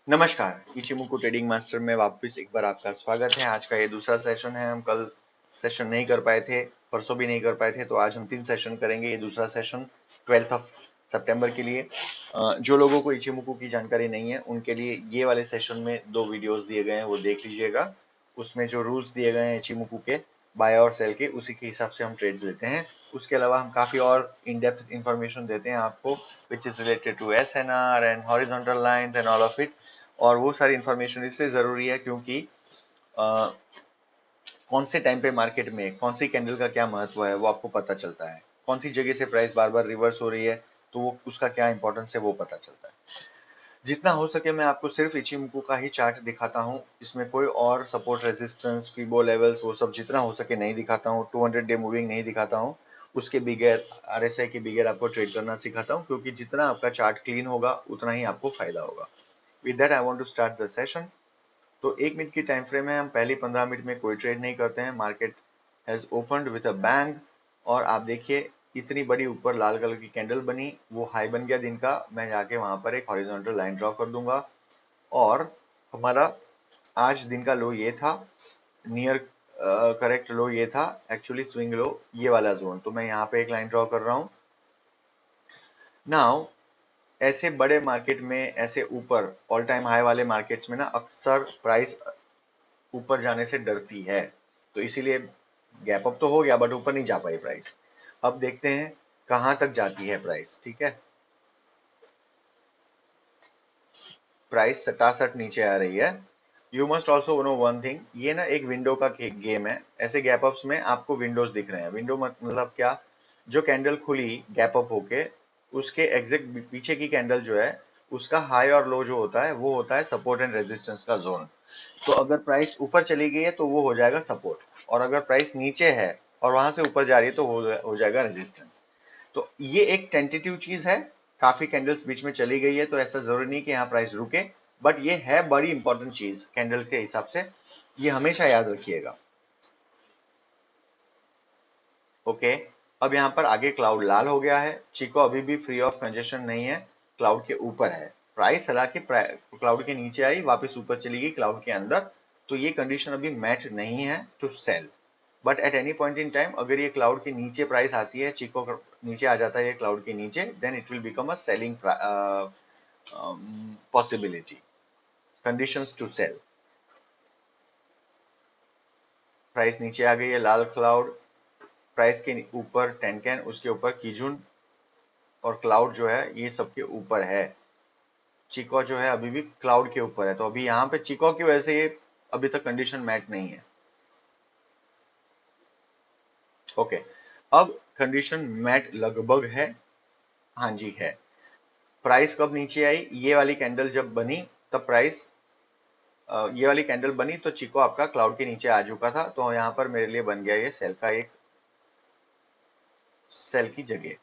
नमस्कार, इचिमुकु trading master में वापस एक बार आपका स्वागत है। आज का ये दूसरा सेशन है। हम कल सेशन नहीं कर पाए थे, परसों भी नहीं कर पाए थे, तो आज हम 3 सेशन करेंगे। ये दूसरा सेशन 12th ऑफ सितंबर के लिए। जो लोगों को इचिमुकु की जानकारी नहीं है उनके लिए ये वाले सेशन में 2 वीडियोस दिए गए हैं, वो देख लीजिएगा। उसमें जो रूल्स दिए गए हैं इचिमुकु के बाय और सेल के, उसी के हिसाब से हम ट्रेड्स लेते हैं। उसके अलावा हम काफी और इन डेप्थ इंफॉर्मेशन देते हैं आपको, which is related to SNR and horizontal lines and all of it. और वो सारी इंफॉर्मेशन इसलिए जरूरी है क्योंकि कौन से टाइम पे मार्केट में कौन सी कैंडल का क्या महत्व है वो आपको पता चलता है। कौन सी जगह से प्राइस बार बार रिवर्स हो रही है तो वो उसका क्या इंपॉर्टेंस है वो पता चलता है। जितना हो सके मैं आपको सिर्फ इचिमुकु का ही चार्ट दिखाता हूँ। इसमें कोई और सपोर्ट रेजिस्टेंस फिबो लेवल्स वो सब जितना हो सके नहीं दिखाता हूँ। 200 डे मूविंग नहीं दिखाता हूँ। उसके बिगैर RSI के बिगैर आपको ट्रेड करना सिखाता हूँ, क्योंकि जितना आपका चार्ट क्लीन होगा उतना ही आपको फायदा होगा। With that I want to start the session. तो 1 मिनट की टाइम फ्रेम है। हम पहली 15 मिनट में कोई ट्रेड नहीं करते हैं। Market has opened with a bang. और आप देखिए इतनी बड़ी ऊपर लाल कलर की कैंडल बनी, वो हाई बन गया दिन का। मैं जाके वहां पर एक हॉरिजॉन्टल लाइन ड्रॉ कर दूंगा। और हमारा आज दिन का लो ये था, नियर करेक्ट लो ये था, एक्चुअली स्विंग लो ये वाला जोन। तो मैं यहाँ पे एक लाइन ड्रॉ कर रहा हूँ। नाउ ऐसे बड़े मार्केट में, ऐसे ऊपर ऑल टाइम हाई वाले मार्केट्स में ना, अक्सर प्राइस ऊपर जाने से डरती है। तो इसीलिए गैप अप तो हो गया बट ऊपर नहीं जा पाई प्राइस। अब देखते हैं कहां तक जाती है प्राइस। ठीक है, प्राइस सटासट नीचे आ रही है। You must also know one thing, ये ना एक विंडो का गेम है। ऐसे गैप अप्स में आपको विंडोज दिख रहे हैं। विंडो मतलब क्या? जो कैंडल खुली गैप अप होके, उसके एग्जैक्ट पीछे की कैंडल जो है, उसका हाई और लो जो होता है वो होता है सपोर्ट एंड रेजिस्टेंस का जोन। तो अगर प्राइस ऊपर चली गई है तो वो हो जाएगा सपोर्ट, और अगर प्राइस नीचे है और वहां से ऊपर जा रही है तो हो जाएगा रेजिस्टेंस। तो ये एक टेंटेटिव चीज है। काफी कैंडल्स बीच में चली गई है तो ऐसा जरूरी नहीं कि यहाँ प्राइस रुके, बट ये है बड़ी इंपॉर्टेंट चीज कैंडल के हिसाब से। ये हमेशा याद रखिएगा। ओके, अब यहाँ पर आगे क्लाउड लाल हो गया है। चिको अभी भी फ्री ऑफ कंजेशन नहीं है, क्लाउड के ऊपर है। प्राइस हालांकि क्लाउड के नीचे आई, वापस ऊपर चली गई क्लाउड के अंदर। तो ये कंडीशन अभी मैच नहीं है to sell. But at any point in time अगर ये क्लाउड के नीचे प्राइस आती है, चिको नीचे आ जाता है ये क्लाउड के नीचे, then it will become a selling possibility, conditions to sell. Price नीचे आ गई है, लाल क्लाउड, प्राइस के ऊपर टेनकेन, उसके ऊपर कीजुन, और क्लाउड जो है ये सबके ऊपर है। चिको जो है अभी भी क्लाउड के ऊपर है। तो अभी यहाँ पे चिको की वजह से ये अभी तक कंडीशन मैच नहीं है। ओके, अब कंडीशन मैच लगभग है। हाँ जी है। प्राइस कब नीचे आई? ये वाली कैंडल जब बनी तब प्राइस, ये वाली कैंडल बनी तो चिको आपका क्लाउड के नीचे आ चुका था। तो यहाँ पर मेरे लिए बन गया ये सेल का एक सेल की जगह।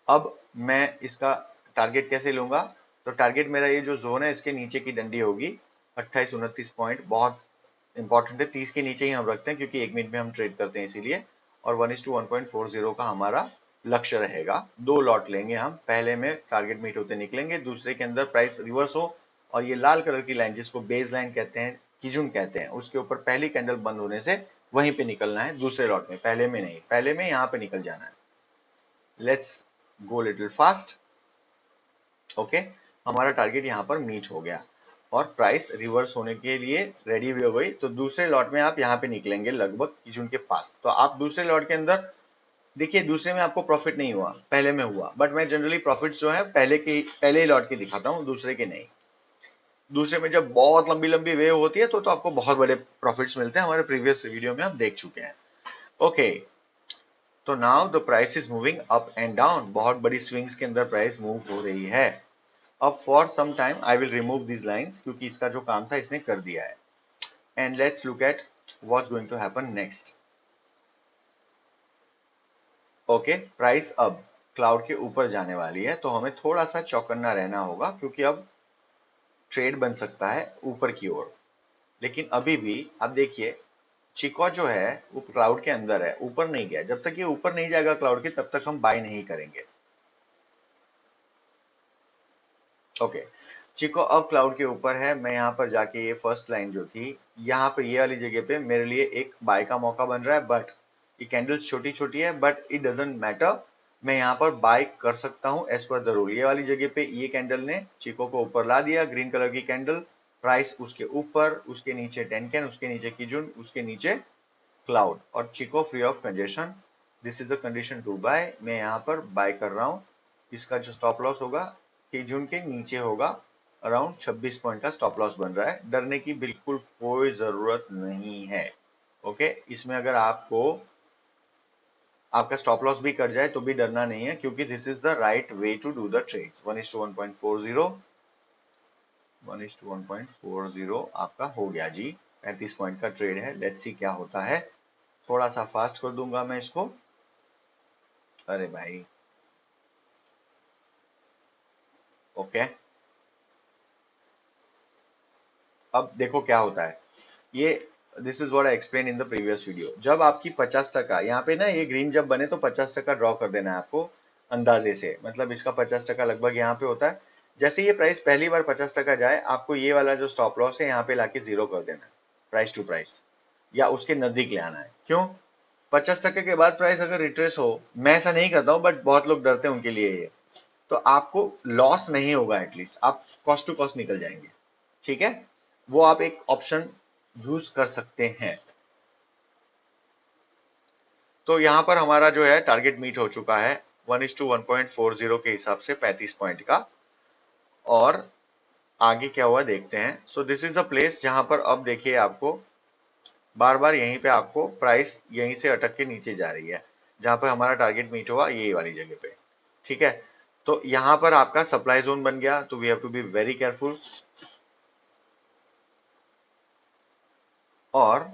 अब मैं इसका टारगेट कैसे लूंगा? तो टारगेट मेरा ये जो जोन है इसके नीचे की डंडी होगी 28-29 पॉइंट। बहुत इंपॉर्टेंट है, 30 के नीचे ही हम रखते हैं क्योंकि 1 मिनट में हम ट्रेड करते हैं इसीलिए। और 1:1.40 का हमारा लक्ष्य रहेगा। 2 लॉट लेंगे हम, पहले में टारगेट मीट होते निकलेंगे, दूसरे के अंदर प्राइस रिवर्स हो और ये लाल कलर की लाइन जिसको बेस लाइन कहते हैं, कीजुन कहते हैं, उसके ऊपर पहली कैंडल बंद होने से वहीं पे निकलना है दूसरे लॉट में। पहले में नहीं, पहले में यहाँ पे निकल जाना है। Let's go little fast. Okay, हमारा टारगेट यहाँ पर मीट हो गया और प्राइस रिवर्स होने के लिए रेडी भी हो गई। तो दूसरे लॉट में आप यहाँ पे निकलेंगे लगभग कीजुन के पास। तो आप दूसरे लॉट के अंदर देखिए, दूसरे में आपको प्रॉफिट नहीं हुआ, पहले में हुआ। बट मैं जनरली प्रॉफिट्स जो है पहले ही लॉट के दिखाता हूँ, दूसरे के नहीं। दूसरे में जब बहुत लंबी लंबी वेव होती है तो आपको बहुत बड़े प्रॉफिट्स मिलते हैं। हमारे प्रीवियस वीडियो में आप देख चुके हैं। ओके, तो now the price is moving up and down. बहुत बड़ी स्विंग्स के अंदर प्राइस मूव हो रही है। अब for some time I will remove this lines क्योंकि इसका जो काम था इसने कर दिया है। And let's look at what's going to happen next. Okay, price अब क्लाउड के ऊपर जाने वाली है तो हमें थोड़ा सा चौकन्ना रहना होगा क्योंकि अब ट्रेड बन सकता है ऊपर की ओर। लेकिन अभी भी आप देखिए, चिको जो है वो क्लाउड के अंदर है, ऊपर नहीं गया। जब तक ये ऊपर नहीं जाएगा क्लाउड के तब तक हम बाय नहीं करेंगे। ओके, चिको अब क्लाउड के ऊपर है। मैं यहाँ पर जाके ये फर्स्ट लाइन जो थी, यहाँ पे ये वाली जगह पे मेरे लिए एक बाय का मौका बन रहा है, बट ये कैंडल्स छोटी छोटी है, बट इट डजेंट मैटर। मैं यहाँ पर बाय कर सकता हूँ एज पर द रूल। ये वाली जगह पे ये कैंडल ने चिको को ऊपर ला दिया, ग्रीन कलर की कैंडल, प्राइस उसके ऊपर, उसके नीचे टेनकेन, उसके नीचे कीजुन, उसके नीचे क्लाउड, और chikou free of congestion. This is the condition to buy. मैं यहाँ पर बाय कर रहा हूँ। इसका जो स्टॉप लॉस होगा कीजुन के नीचे होगा, अराउंड 26 पॉइंट का स्टॉप लॉस बन रहा है। डरने की बिल्कुल कोई जरूरत नहीं है। ओके, इसमें अगर आपको आपका स्टॉप लॉस भी कट जाए तो भी डरना नहीं है, क्योंकि this is the right way to do the trades. 1:1.40, 1:1.40 आपका हो गया जी। 35 पॉइंट का ट्रेड है। लेट्स सी क्या होता है। थोड़ा सा फास्ट कर दूंगा मैं इसको। अरे भाई, ओके। अब देखो क्या होता है। ये this is what I explain in the previous video. जब आपकी 50% यहाँ पे ना ये ग्रीन जब बने तो 50% ड्रॉ कर देना है आपको अंदाजे से, मतलब इसका 50% लगभग यहाँ पे होता है। जैसे ये प्राइस पहली बार 50% जाए, आपको ये वाला जो स्टॉप लॉस है यहाँ पे लाके जीरो कर देना है, प्राइस टू प्राइस, या उसके नजदीक ले आना है। क्यों? 50% के बाद प्राइस अगर रिट्रेस हो, मैं ऐसा नहीं करता हूँ बट बहुत लोग डरते हैं उनके लिए ये, तो आपको लॉस नहीं होगा, एटलीस्ट आप कॉस्ट टू कॉस्ट निकल जाएंगे। ठीक है, वो आप एक ऑप्शन यूज कर सकते हैं। तो यहां पर हमारा जो है टारगेट मीट हो चुका है 1:1.40 के हिसाब से 35 पॉइंट का। और आगे क्या हुआ देखते हैं। So this is a place जहां पर अब देखिए आपको बार बार यहीं पे आपको प्राइस यहीं से अटक के नीचे जा रही है, जहां पर हमारा टारगेट मीट हुआ ये वाली जगह पे। ठीक है, तो यहां पर आपका सप्लाई जोन बन गया, तो we have to be very careful. और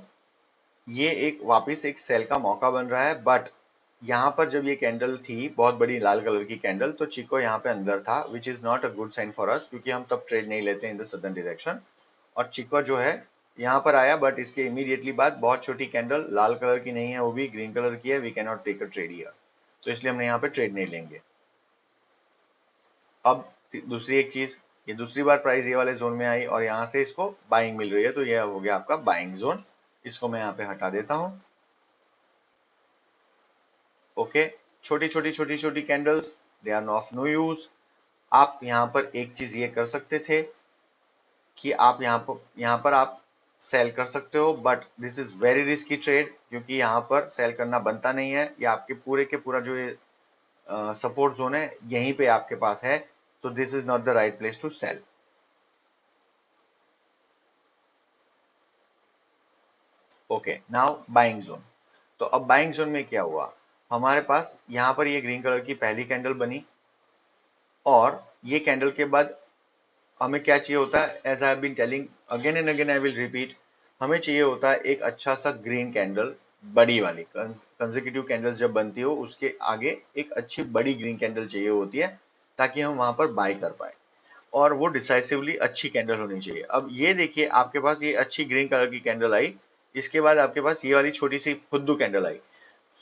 ये एक वापस एक सेल का मौका बन रहा है, बट यहाँ पर जब ये कैंडल थी बहुत बड़ी लाल कलर की कैंडल, तो चिको यहाँ पे अंदर था, which is not a good sign for us, क्योंकि हम तब ट्रेड नहीं लेते इन द सदर्न डायरेक्शन। और चिको जो है यहाँ पर आया, बट इसके इमीडिएटली बाद बहुत छोटी कैंडल, लाल कलर की नहीं है, वो भी ग्रीन कलर की है। We can not take a trade here, तो इसलिए हमने यहाँ पे ट्रेड नहीं लेंगे। अब दूसरी एक चीज, ये दूसरी बार प्राइस ये वाले जोन में आई और यहाँ से इसको बाइंग मिल रही है, तो ये हो गया आपका बाइंग जोन। इसको मैं यहाँ पे हटा देता हूँ। ओके, छोटी छोटी छोटी छोटी candles, they are of no use. आप यहाँ पर एक चीज ये कर सकते थे कि आप यहाँ पर आप सेल कर सकते हो, but this is very risky trade, क्योंकि यहाँ पर सेल करना बनता नहीं है। ये आपके पूरे के पूरा जो ये सपोर्ट जोन है यहीं पे आपके पास है, तो this is not the right place to sell. Okay, now buying zone. तो अब बाइंग जोन में क्या हुआ, हमारे पास यहाँ पर ये ग्रीन कलर की पहली कैंडल बनी, और ये कैंडल के बाद हमें क्या चाहिए होता है, as I have been telling again and again, I will repeat, हमें चाहिए होता है एक अच्छा सा ग्रीन कैंडल, बड़ी वाली कंसेक्यूटिव कैंडल जब बनती हो उसके आगे एक अच्छी बड़ी ग्रीन कैंडल चाहिए होती है, ताकि हम वहां पर बाय कर पाए, और वो डिसाइसिवली अच्छी कैंडल होनी चाहिए। अब ये देखिए आपके पास ये अच्छी ग्रीन कलर की कैंडल आई, इसके बाद आपके पास ये वाली छोटी सी फुद्दू कैंडल आई।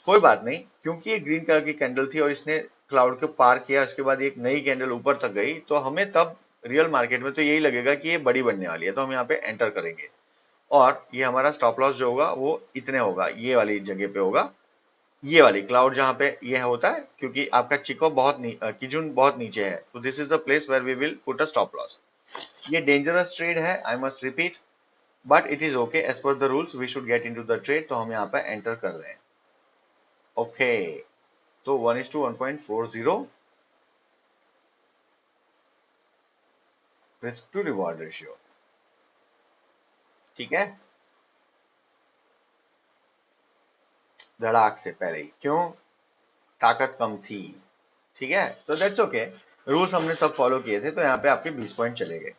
कोई बात नहीं, क्योंकि ये ग्रीन कलर की कैंडल थी और इसने क्लाउड को पार किया, उसके बाद एक नई कैंडल ऊपर तक गई, तो हमें तब रियल मार्केट में तो यही लगेगा कि ये बड़ी बनने वाली है, तो हम यहाँ पे एंटर करेंगे। और ये हमारा स्टॉप लॉस जो होगा वो इतने होगा, ये वाली जगह पे होगा, ये वाली क्लाउड जहां पे ये होता है, क्योंकि आपका चिको बहुत कीजुन बहुत नीचे है, तो this is the place where we will put a stop loss. ये डेंजरस ट्रेड है, I must repeat, but it is okay, as per the rules we should get into the trade, तो हम यहाँ पे एंटर कर रहे हैं। Okay, तो 1:1.40 रिस्क टू रिवॉर्ड रेशियो। ठीक है, धड़ाक से पहले ही, क्यों? ताकत कम थी। ठीक है, तो दैट्स ओके, रूल्स हमने सब फॉलो किए थे, तो यहाँ पे आपके 20 पॉइंट चले गए।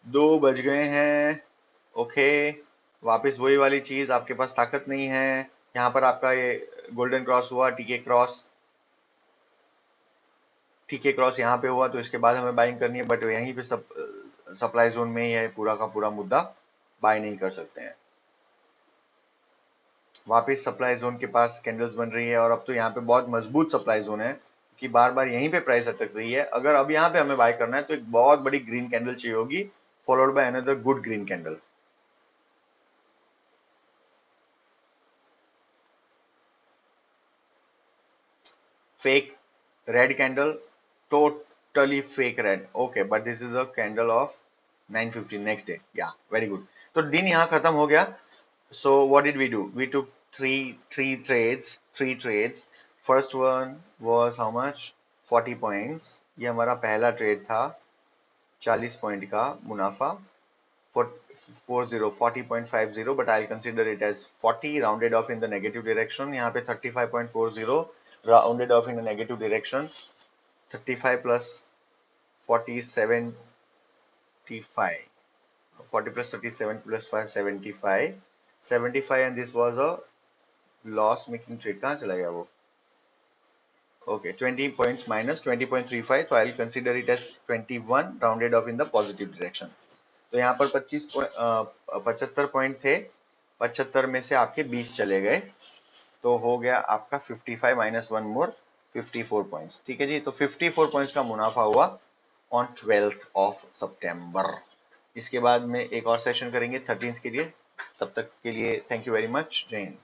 2 बज गए हैं। ओके, वापस वही वाली चीज, आपके पास ताकत नहीं है। यहाँ पर आपका ये गोल्डन क्रॉस हुआ, टीके क्रॉस, टीके क्रॉस यहाँ पे हुआ, तो इसके बाद हमें बाइंग करनी है, बट यहीं पे सब सप्लाई जोन में ही है पूरा का पूरा मुद्दा, बाय नहीं कर सकते हैं। वापस सप्लाई जोन के पास कैंडल्स बन रही है और अब तो यहाँ पे बहुत मजबूत सप्लाई जोन है कि बार बार यहीं पे प्राइस अटक रही है। अगर अब यहाँ पे हमें बाय करना है तो एक बहुत बड़ी ग्रीन कैंडल चाहिए होगी followed by another good green candle. Fake red candle, totally fake red. Okay, but this is a candle of 9:15 next day. Yeah, very good. तो दिन यहाँ खत्म हो गया। So what did we do? We took three trades. First one was how much? 40 points. ये हमारा पहला trade था 40 पॉइंट का मुनाफा 40.50, but I'll consider it as 40 rounded off in the negative direction. यहाँ पे 35.40 rounded off in a negative direction. 35 plus 40 is 75. 40 plus 37 plus 5 75. 75 and this was a loss making trade. कहाँ चला गया वो? Okay, 20 points minus 20.35. So I'll consider it as 21 rounded off in the positive direction. तो यहाँ पर 75 point थे, 75 में से आपके 20 चले गए तो हो गया आपका 55 माइनस 1 मोर 54 पॉइंट्स। ठीक है जी, तो 54 पॉइंट्स का मुनाफा हुआ ऑन 12th ऑफ सितंबर। इसके बाद में एक और सेशन करेंगे 13th के लिए। तब तक के लिए थैंक यू वेरी मच। जय हिंद।